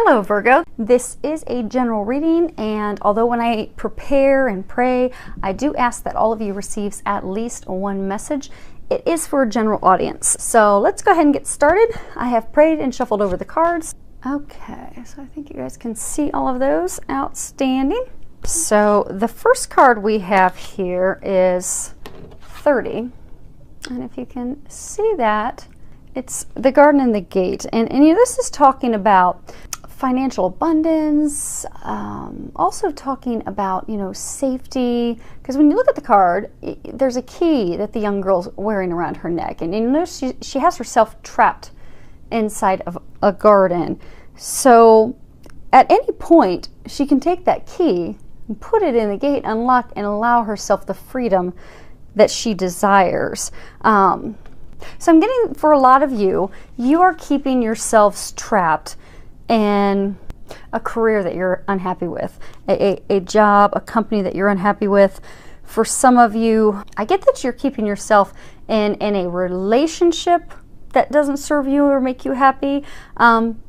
Hello Virgo, this is a general reading, and although when I prepare and pray, I do ask that all of you receives at least one message, it is for a general audience. So let's go ahead and get started. I have prayed and shuffled over the cards. Okay, so I think you guys can see all of those. Outstanding. So the first card we have here is 30. And if you can see that, it's the garden and the gate. And this is talking about financial abundance, also talking about, safety. Because when you look at the card, there's a key that the young girl's wearing around her neck. And she has herself trapped inside of a garden. So at any point, she can take that key and put it in the gate, unlock, and allow herself the freedom that she desires. So I'm getting, for a lot of you, you are keeping yourselves trapped in a career that you're unhappy with, a job, a company that you're unhappy with. For some of you, I get that you're keeping yourself in a relationship that doesn't serve you or make you happy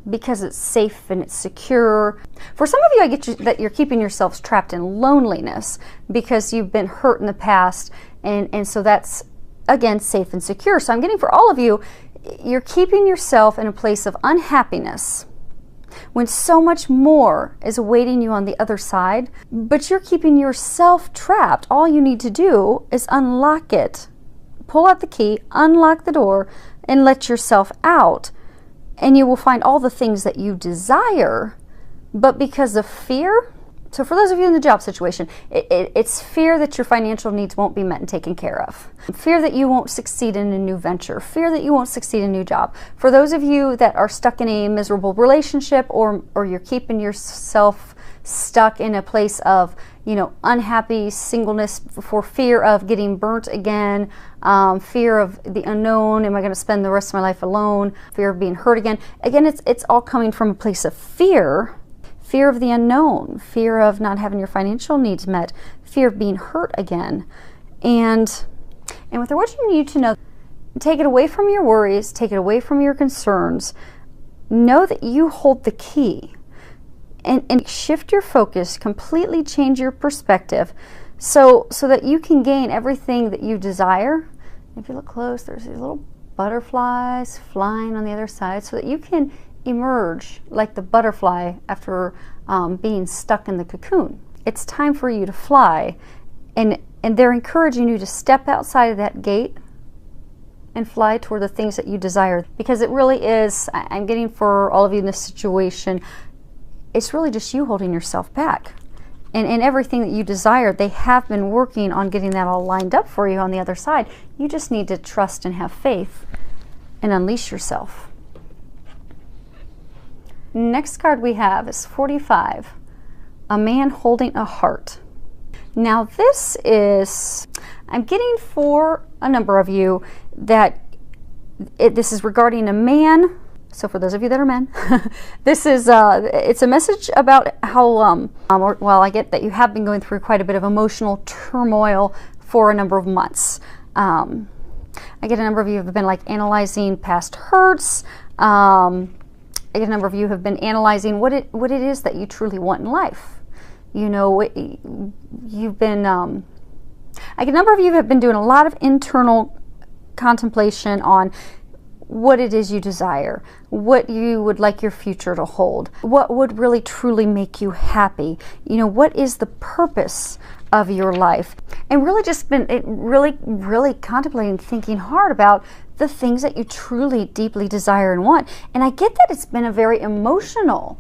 because it's safe and it's secure. For some of you, I get that you're keeping yourselves trapped in loneliness because you've been hurt in the past, and so that's, again, safe and secure. So I'm getting, for all of you, you're keeping yourself in a place of unhappiness when so much more is awaiting you on the other side, but you're keeping yourself trapped. All you need to do is unlock it. Pull out the key, unlock the door, and let yourself out. And you will find all the things that you desire, but because of fear. So for those of you in the job situation, it's fear that your financial needs won't be met and taken care of. Fear that you won't succeed in a new venture. Fear that you won't succeed in a new job. For those of you that are stuck in a miserable relationship, or you're keeping yourself stuck in a place of, unhappy singleness for fear of getting burnt again, fear of the unknown, am I going to spend the rest of my life alone, fear of being hurt again. Again, it's all coming from a place of fear. Fear of the unknown, fear of not having your financial needs met, fear of being hurt again. And what I want you to know, take it away from your worries, take it away from your concerns. Know that you hold the key, and shift your focus, completely change your perspective so that you can gain everything that you desire. If you look close, there's these little butterflies flying on the other side, so that you can emerge like the butterfly after being stuck in the cocoon. It's time for you to fly, and they're encouraging you to step outside of that gate and fly toward the things that you desire, because it really is, I'm getting, for all of you in this situation, it's really just you holding yourself back. And everything that you desire, they have been working on getting that all lined up for you on the other side. You just need to trust and have faith and unleash yourself. Next card we have is 45, a man holding a heart. Now this is, I'm getting, for a number of you, that this is regarding a man. So for those of you that are men, this is, it's a message about how, I get that you have been going through quite a bit of emotional turmoil for a number of months. I get a number of you have been analyzing past hurts. I get a number of you have been analyzing what it is that you truly want in life. You've been, I get a number of you have been doing a lot of internal contemplation on what it is you desire, what you would like your future to hold, what would really truly make you happy, what is the purpose of your life, and really just been really contemplating, thinking hard about the things that you truly deeply desire and want. And I get that it's been a very emotional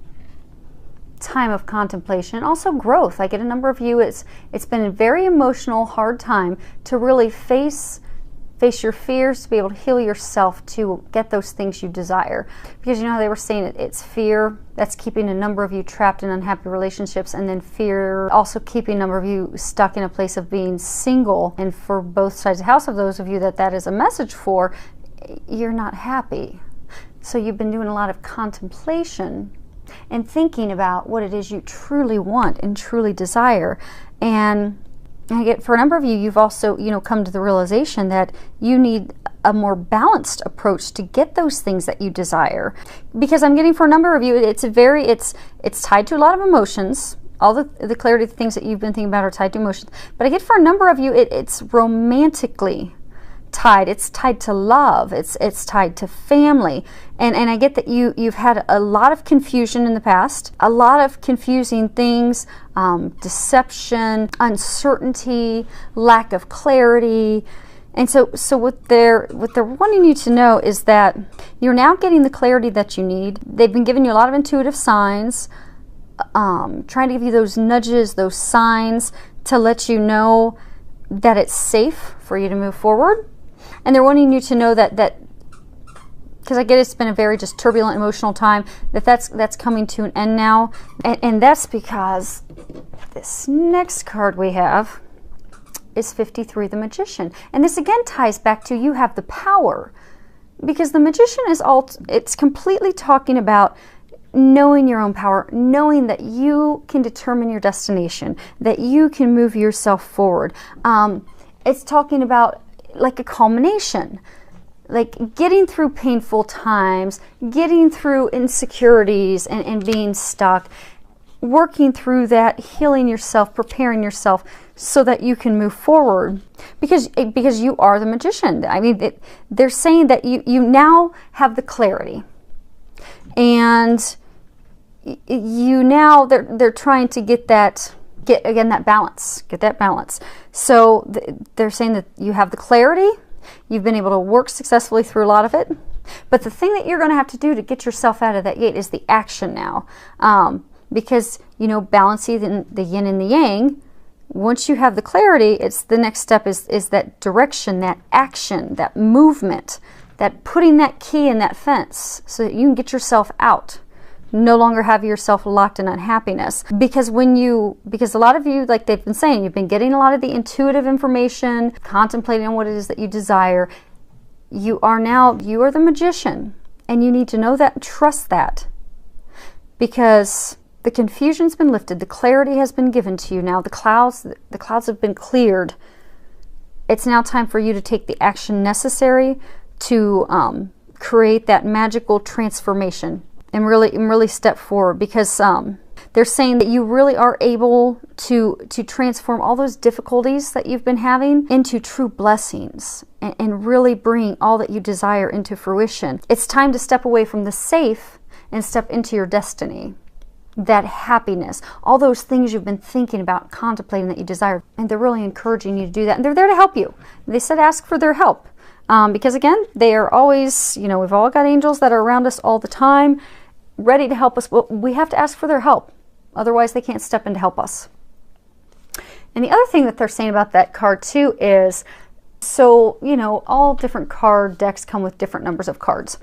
time of contemplation, also growth. I get a number of you, it's been a very emotional, hard time to really face your fears, to be able to heal yourself, to get those things you desire. Because how they were saying it's fear that's keeping a number of you trapped in unhappy relationships, and then fear also keeping a number of you stuck in a place of being single. And for both sides of the house, of those of you that is a message for, you're not happy. So you've been doing a lot of contemplation and thinking about what it is you truly want and truly desire. And I get, for a number of you, you've also, come to the realization that you need a more balanced approach to get those things that you desire. Because I'm getting for a number of you, it's tied to a lot of emotions. All the clarity, the things that you've been thinking about are tied to emotions. But I get for a number of you, it's romantically tied. It's tied to love. It's tied to family. And I get that you've had a lot of confusion in the past, a lot of confusing things, deception, uncertainty, lack of clarity. And so what they're wanting you to know is that you're now getting the clarity that you need. They've been giving you a lot of intuitive signs, trying to give you those nudges, those signs to let you know that it's safe for you to move forward. And they're wanting you to know that because I get it's been a very just turbulent emotional time, that's coming to an end now. And that's because this next card we have is 53, the Magician. And this again ties back to you have the power. Because the Magician it's completely talking about knowing your own power, knowing that you can determine your destination, that you can move yourself forward. It's talking about like a culmination, like getting through painful times, getting through insecurities and being stuck, working through that, healing yourself, preparing yourself so that you can move forward. Because you are the Magician. I mean, they're saying that you now have the clarity. And you now, they're trying to get that balance. So they're saying that you have the clarity, you've been able to work successfully through a lot of it, but the thing that you're going to have to do to get yourself out of that gate is the action now. Because, balancing the yin and the yang, once you have the clarity, it's the next step is that direction, that action, that movement, that putting that key in that fence so that you can get yourself out. No longer have yourself locked in unhappiness. Because a lot of you, like they've been saying, you've been getting a lot of the intuitive information, contemplating on what it is that you desire. You are the Magician, and you need to know that and trust that. Because the confusion's been lifted, the clarity has been given to you now, the clouds have been cleared. It's now time for you to take the action necessary to create that magical transformation. And really step forward, because they're saying that you really are able to transform all those difficulties that you've been having into true blessings and really bring all that you desire into fruition. It's time to step away from the safe and step into your destiny, that happiness, all those things you've been thinking about, contemplating that you desire. And they're really encouraging you to do that. And they're there to help you. They said ask for their help. Because again, they are always, we've all got angels that are around us all the time, ready to help us. Well, we have to ask for their help. Otherwise, they can't step in to help us. And the other thing that they're saying about that card too is, so, all different card decks come with different numbers of cards.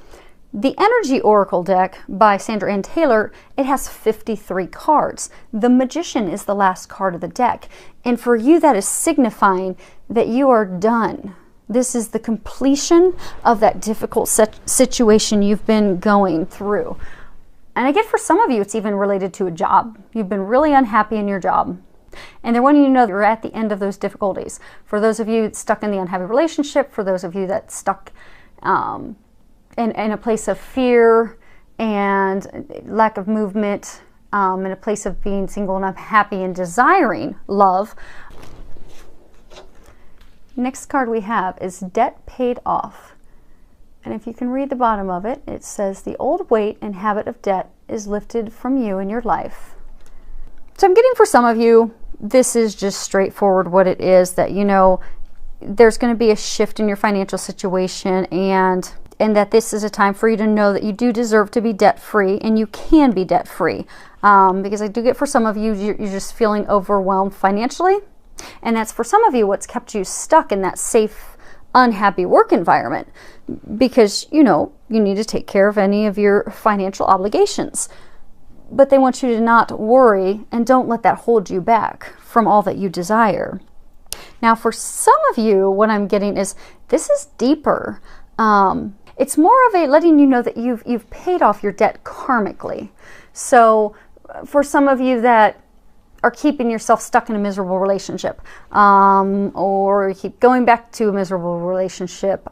The Energy Oracle deck by Sandra Ann Taylor, it has 53 cards. The Magician is the last card of the deck. And for you, that is signifying that you are done. This is the completion of that difficult situation you've been going through. And I get for some of you, it's even related to a job. You've been really unhappy in your job. And they're wanting you to know that you're at the end of those difficulties. For those of you stuck in the unhappy relationship, for those of you that stuck in a place of fear and lack of movement, in a place of being single and unhappy and desiring love. Next card we have is Debt Paid Off. And if you can read the bottom of it, it says, the old weight and habit of debt is lifted from you in your life. So I'm getting for some of you, this is just straightforward what it is, that there's going to be a shift in your financial situation, and that this is a time for you to know that you do deserve to be debt-free, and you can be debt-free. Because I do get for some of you, you're just feeling overwhelmed financially. And that's for some of you what's kept you stuck in that safe, unhappy work environment, because you need to take care of any of your financial obligations. But they want you to not worry, and don't let that hold you back from all that you desire. Now for some of you, what I'm getting is this is deeper. It's more of a letting you know that you've paid off your debt karmically. So for some of you that are keeping yourself stuck in a miserable relationship, or you keep going back to a miserable relationship,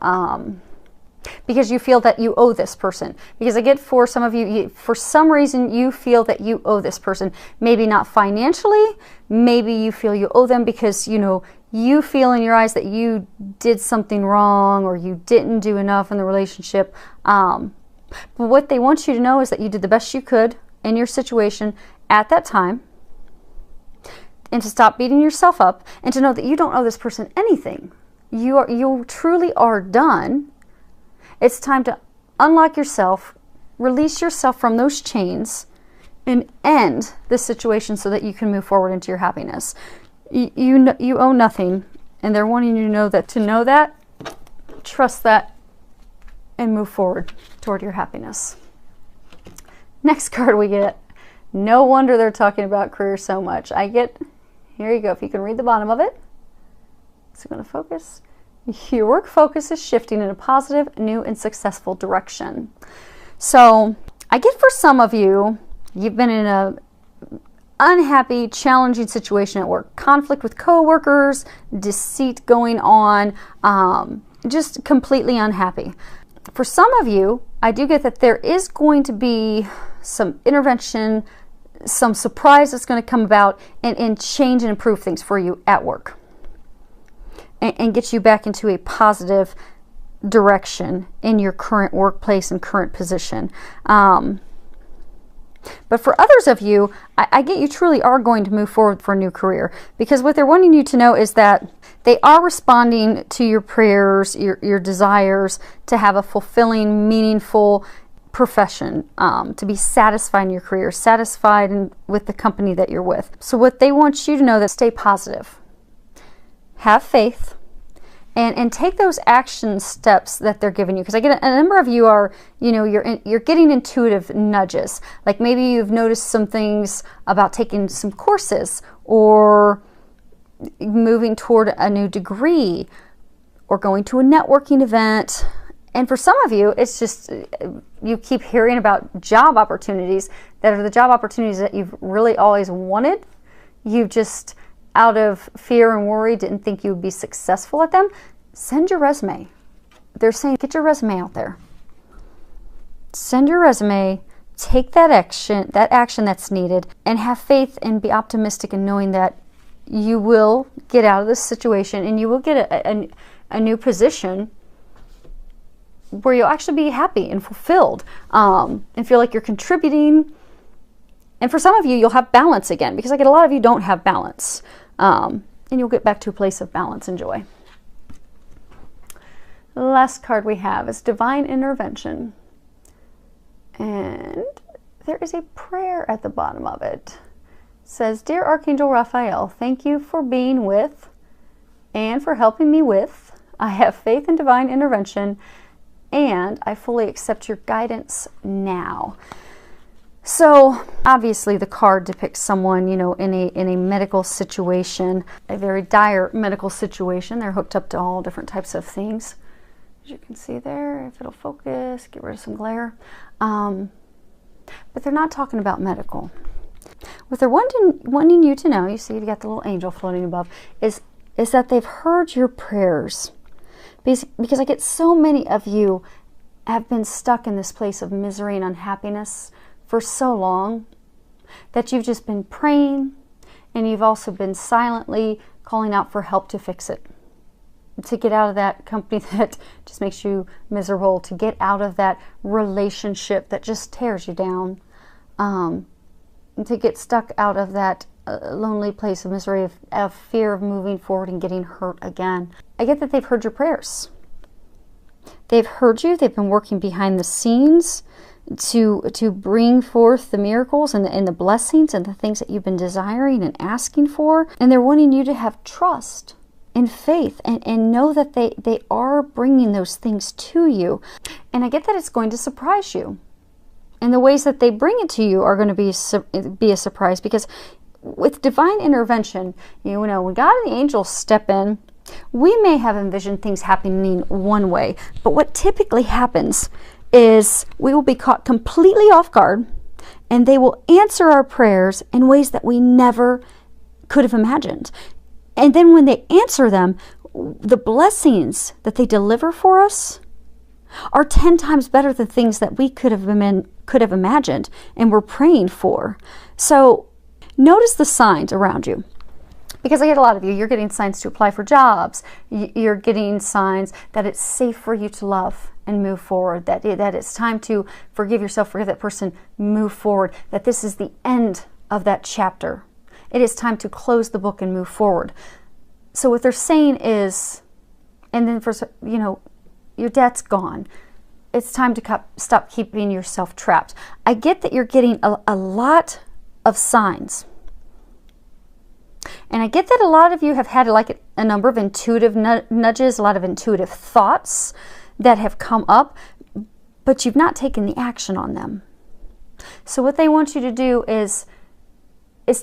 because you feel that you owe this person. Because I get, for some of you, for some reason you feel that you owe this person. Maybe not financially, maybe you feel you owe them because, you know, you feel in your eyes that you did something wrong or you didn't do enough in the relationship. But what they want you to know is that you did the best you could in your situation at that time, and to stop beating yourself up, and to know that you don't owe this person anything. You truly are done. It's time to unlock yourself, release yourself from those chains, and end this situation so that you can move forward into your happiness. You owe nothing, and they're wanting you to know that, trust that, and move forward toward your happiness. Next card we get. No wonder they're talking about career so much. Here you go. If you can read the bottom of it. So I'm going to focus. Your work focus is shifting in a positive, new, and successful direction. So I get, for some of you, you've been in a unhappy, challenging situation at work. Conflict with coworkers, deceit going on, just completely unhappy. For some of you, I do get that there is going to be some intervention, some surprise that's going to come about and change and improve things for you at work. And get you back into a positive direction in your current workplace and current position. But for others of you, I get you truly are going to move forward for a new career, because what they're wanting you to know is that they are responding to your prayers, your desires to have a fulfilling, meaningful profession, to be satisfied in your career, satisfied with the company that you're with. So what they want you to know, that stay positive. Have faith, and take those action steps that they're giving you. Because I get a number of you are, you know, you're getting intuitive nudges. Like maybe you've noticed some things about taking some courses, or moving toward a new degree, or going to a networking event. And for some of you, it's just you keep hearing about job opportunities that are the job opportunities that you've really always wanted. You've just, out of fear and worry, didn't think you would be successful at them. Send your resume. They're saying, get your resume out there. Send your resume, take that action that's needed, and have faith and be optimistic in knowing that you will get out of this situation and you will get a new position where you'll actually be happy and fulfilled, and feel like you're contributing. And for some of you, you'll have balance again, because I get a lot of you don't have balance. And you'll get back to a place of balance and joy. The last card we have is Divine Intervention. And there is a prayer at the bottom of it. It says, Dear Archangel Raphael, thank you for being with and for helping me with. I have faith in divine intervention, and I fully accept your guidance now. So obviously the card depicts someone, you know, in a medical situation, a very dire medical situation. They're hooked up to all different types of things. As you can see there, if it'll focus, get rid of some glare. But they're not talking about medical. What they're wanting you to know, you see you've got the little angel floating above, is that they've heard your prayers. Because I get so many of you have been stuck in this place of misery and unhappiness for so long that you've just been praying, and you've also been silently calling out for help to fix it. To get out of that company that just makes you miserable, to get out of that relationship that just tears you down, and to get stuck out of that lonely place of misery, of fear of moving forward and getting hurt again. I get that they've heard your prayers. They've heard you. They've been working behind the scenes to bring forth the miracles and the blessings and the things that you've been desiring and asking for. And they're wanting you to have trust and faith and know that they are bringing those things to you. And I get that it's going to surprise you. And the ways that they bring it to you are going to be a surprise, because with divine intervention, you know, when God and the angels step in, we may have envisioned things happening one way, but what typically happens is we will be caught completely off guard, and they will answer our prayers in ways that we never could have imagined. And then when they answer them, the blessings that they deliver for us are 10 times better than things that we could have imagined and were praying for. So notice the signs around you. Because I get a lot of you, you're getting signs to apply for jobs. You're getting signs that it's safe for you to love and move forward, that it's time to forgive yourself, forgive that person, move forward, that this is the end of that chapter. It is time to close the book and move forward. So what they're saying is, and then for, your debt's gone. It's time to stop keeping yourself trapped. I get that you're getting a lot of signs. And I get that a lot of you have had like a number of intuitive nudges, a lot of intuitive thoughts that have come up, but you've not taken the action on them. So what they want you to do is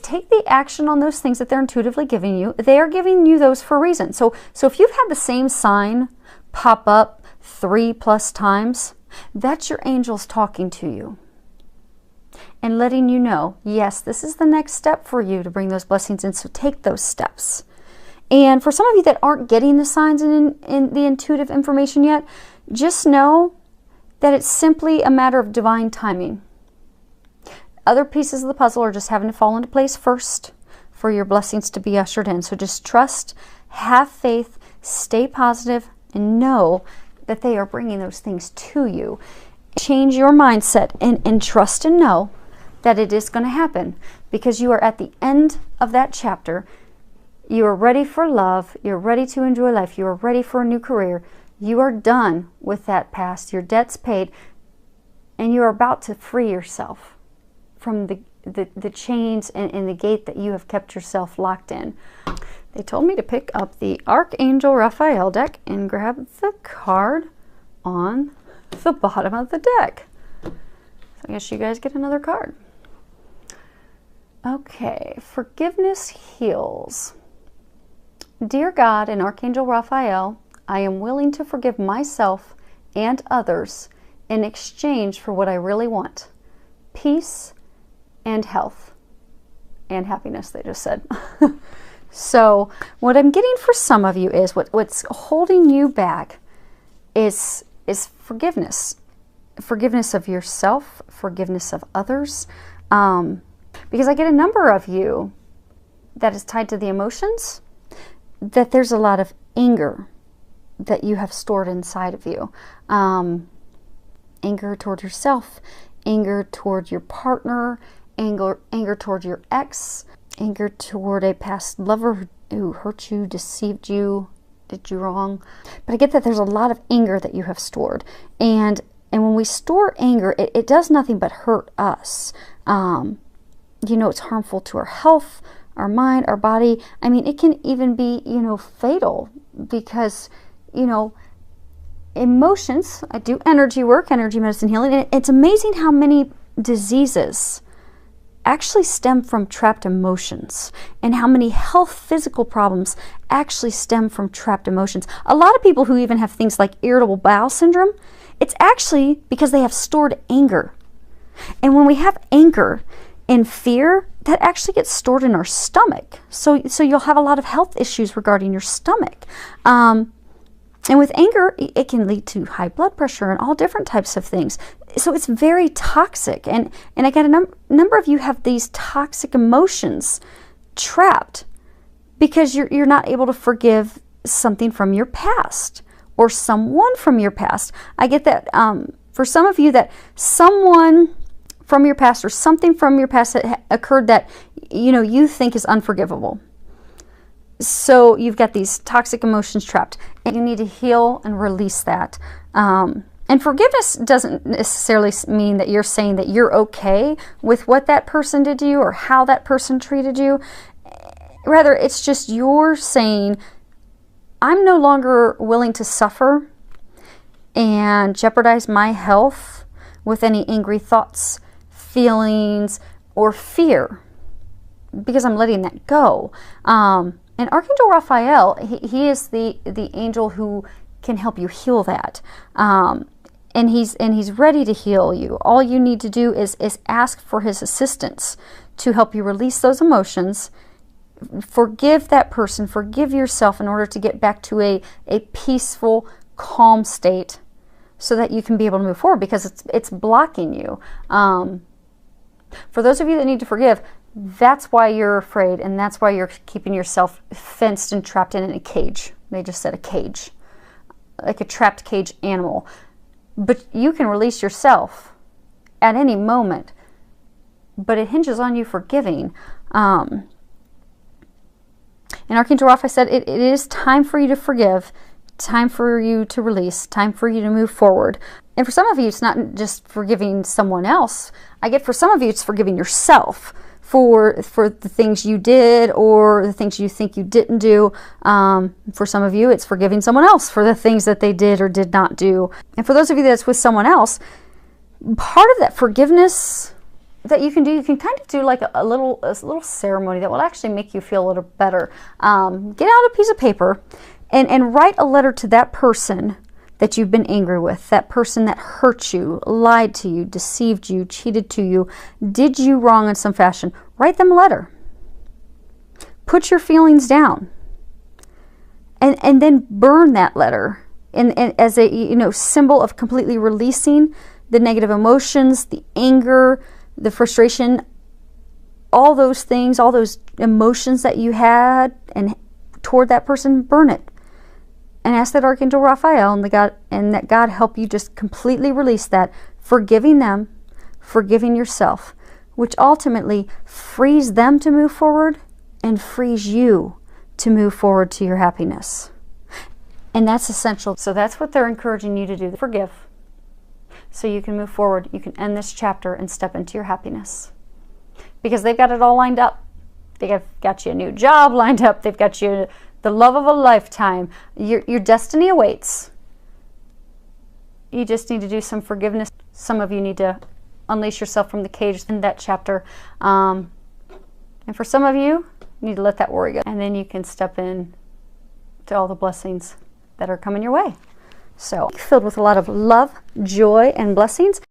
take the action on those things that they're intuitively giving you. They are giving you those for a reason. So if you've had the same sign pop up 3+ times, that's your angels talking to you and letting you know, yes, this is the next step for you to bring those blessings in, so take those steps. And for some of you that aren't getting the signs and the intuitive information yet, just know that it's simply a matter of divine timing. Other pieces of the puzzle are just having to fall into place first for your blessings to be ushered in. So just trust, have faith, stay positive, and know that they are bringing those things to you. Change your mindset and trust and know that it is going to happen, because you are at the end of that chapter. You are ready for love. You're ready to enjoy life. You are ready for a new career. You are done with that past. Your debt's paid, and you are about to free yourself from the chains and the gate that you have kept yourself locked in. They told me to pick up the Archangel Raphael deck and grab the card on the bottom of the deck. So I guess you guys get another card. Okay, forgiveness heals. Dear God and Archangel Raphael, I am willing to forgive myself and others in exchange for what I really want: peace and health and happiness, they just said. So what I'm getting for some of you is what's holding you back is forgiveness. Forgiveness of yourself, forgiveness of others. Because I get a number of you that is tied to the emotions, that there's a lot of anger that you have stored inside of you. Anger toward yourself, anger toward your partner, anger toward your ex, anger toward a past lover who hurt you, deceived you, did you wrong. But I get that there's a lot of anger that you have stored. And when we store anger, it does nothing but hurt us. It's harmful to our health, our mind, our body. I mean, it can even be, fatal, because, emotions, I do energy work, energy medicine healing, and it's amazing how many diseases actually stem from trapped emotions, and how many health physical problems actually stem from trapped emotions. A lot of people who even have things like irritable bowel syndrome, it's actually because they have stored anger. And when we have anger and fear, that actually gets stored in our stomach. So you'll have a lot of health issues regarding your stomach. And with anger, it can lead to high blood pressure and all different types of things. So it's very toxic. And I got a number of you have these toxic emotions trapped because you're not able to forgive something from your past or someone from your past. I get that for some of you, that someone from your past or something from your past that occurred that you think is unforgivable. So you've got these toxic emotions trapped, and you need to heal and release that. And forgiveness doesn't necessarily mean that you're saying that you're okay with what that person did to you or how that person treated you. Rather, it's just you're saying, I'm no longer willing to suffer and jeopardize my health with any angry thoughts, feelings, or fear, because I'm letting that go. And Archangel Raphael, he is the angel who can help you heal that. And he's ready to heal you. All you need to do is ask for his assistance to help you release those emotions Forgive that person, forgive yourself in order to get back to a peaceful, calm state so that you can be able to move forward, because it's blocking you. For those of you that need to forgive, that's why you're afraid, and that's why you're keeping yourself fenced and trapped in a cage. They just said a cage, like a trapped cage animal. But you can release yourself at any moment, but it hinges on you forgiving. And Archangel Raphael said it is time for you to forgive, time for you to release, time for you to move forward. And for some of you, it's not just forgiving someone else. I get for some of you, it's forgiving yourself for the things you did or the things you think you didn't do. For some of you, it's forgiving someone else for the things that they did or did not do. And for those of you that's with someone else, part of that forgiveness that you can do, you can kind of do like a little ceremony that will actually make you feel a little better. Get out a piece of paper and write a letter to that person that you've been angry with, that person that hurt you, lied to you, deceived you, cheated to you, did you wrong in some fashion. Write them a letter. Put your feelings down. And then burn that letter and as a symbol of completely releasing the negative emotions, the anger, the frustration, all those things, all those emotions that you had and toward that person. Burn it. And ask that Archangel Raphael and that God help you just completely release that, forgiving them, forgiving yourself, which ultimately frees them to move forward and frees you to move forward to your happiness. And that's essential. So that's what they're encouraging you to do, forgive, so you can move forward. You can end this chapter and step into your happiness. Because they've got it all lined up. They've got you a new job lined up. They've got you the love of a lifetime. Your destiny awaits. You just need to do some forgiveness. Some of you need to unleash yourself from the cage in that chapter. And for some of you, you need to let that worry go. And then you can step in to all the blessings that are coming your way. So, filled with a lot of love, joy, and blessings.